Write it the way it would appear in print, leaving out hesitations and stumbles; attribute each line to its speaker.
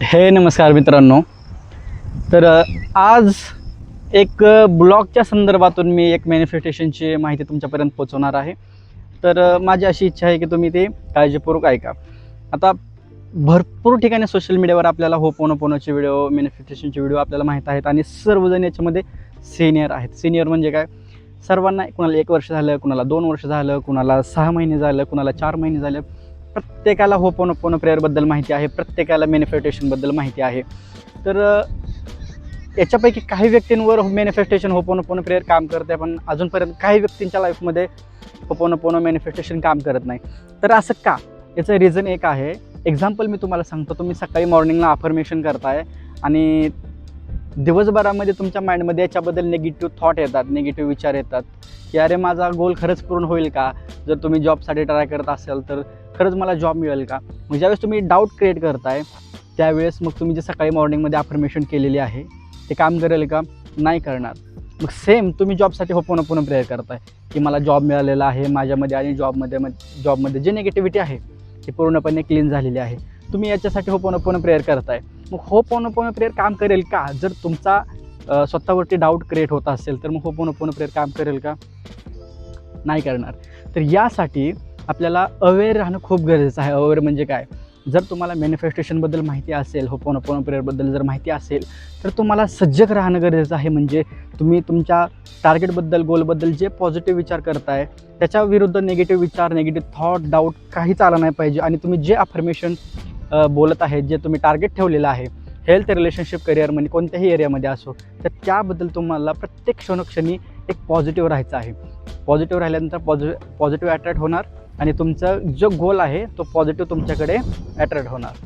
Speaker 1: हे नमस्कार मित्रांनो. तर आज एक ब्लॉगच्या संदर्भातून मी एक मॅनिफेस्टेशनची माहिती तुमच्यापर्यंत पोहोचवणार आहे. तर माझी अशी इच्छा आहे की तुम्ही ते काळजीपूर्वक ऐका. आता भरपूर ठिकाणी सोशल मीडियावर आपल्याला होपोनोपोनोचे व्हिडिओ, मॅनिफेस्टेशनचे व्हिडिओ आपल्याला माहीत आहेत आणि सर्वजण याच्यामध्ये सिनियर आहेत. सिनियर म्हणजे काय, सर्वांना, कुणाला 1 वर्ष झालं, कुणाला 2 वर्ष झालं, कुणाला 6 महिने झालं, कुणाला 4 महिने झाले. प्रत्येकाला होपोनोपोनो प्रेयरबद्दल माहिती आहे, प्रत्येकाला मॅनिफेस्टेशनबद्दल माहिती आहे. तर याच्यापैकी काही व्यक्तींवर मॅनिफेस्टेशन, होपोनोपोनो प्रेयर काम करते, पण अजूनपर्यंत काही व्यक्तींच्या लाईफमध्ये होपोनोपोनो मॅनिफेस्टेशन काम करत नाही. तर असं का? याचं रिझन एक आहे. एक्झाम्पल मी तुम्हाला सांगतो. तुम्ही सकाळी मॉर्निंगला अफर्मेशन करताय आणि दिवसभरामध्ये तुमच्या माइंडमध्ये याच्याबद्दल निगेटिव्ह थॉट येतात, निगेटिव्ह विचार येतात की अरे माझा गोल खरंच पूर्ण होईल का? जर तुम्ही जॉबसाठी ट्राय करत असाल तर खरंच मला जॉब मिळेल का? मग ज्यावेळेस तुम्ही डाऊट क्रिएट करताय त्यावेळेस मग तुम्ही जे सकाळी मॉर्निंगमध्ये अफर्मेशन केलेली आहे ते काम करेल का? नाही करणार. मग सेम तुम्ही जॉबसाठी होपोनोपोनो प्रेयर करताय की मला जॉब मिळालेला आहे माझ्यामध्ये आणि जॉबमध्ये जे निगेटिव्हिटी आहे ती पूर्णपणे क्लीन झालेली आहे. तुम्ही याच्यासाठी होपोनोपोनो प्रेयर करताय. मग होपोनोपोनो प्रेयर काम करेल का? जर तुमचा स्वतःवरती डाऊट क्रिएट होत असेल तर मग होपोनोपोनो प्रेयर काम करेल का? नाही करणार. तर यासाठी आपल्याला अवेअर राहणं खूप गरजेचं आहे. अवेअर म्हणजे काय? जर तुम्हाला मॅनिफेस्टेशनबद्दल माहिती असेल, होपोनोपोनो प्रेयरबद्दल जर माहिती असेल तर तुम्हाला सजग राहणं गरजेचं आहे. म्हणजे तुम्ही तुमच्या टार्गेटबद्दल, गोलबद्दल जे पॉझिटिव्ह विचार करताय त्याच्या विरुद्ध निगेटिव्ह विचार, निगेटिव्ह थॉट, डाऊट काहीच आला नाही पाहिजे. आणि तुम्ही जे अफर्मेशन बोलत आहे, जे तुम्ही टार्गेट ठेवलेलं आहे, हेल्थ, रिलेशनशिप, करिअर म्हणजे कोणत्याही एरियामध्ये असो, तर त्याबद्दल तुम्हाला प्रत्येक क्षणोक्षणी एक पॉझिटिव्ह राहायचं आहे. पॉझिटिव्ह राहिल्यानंतर पॉझिटिव्ह अट्रॅक्ट होणार आणि तुमचा जो गोल आहे तो पॉझिटिव्ह तुमच्याकडे अट्रॅक्ट होणार.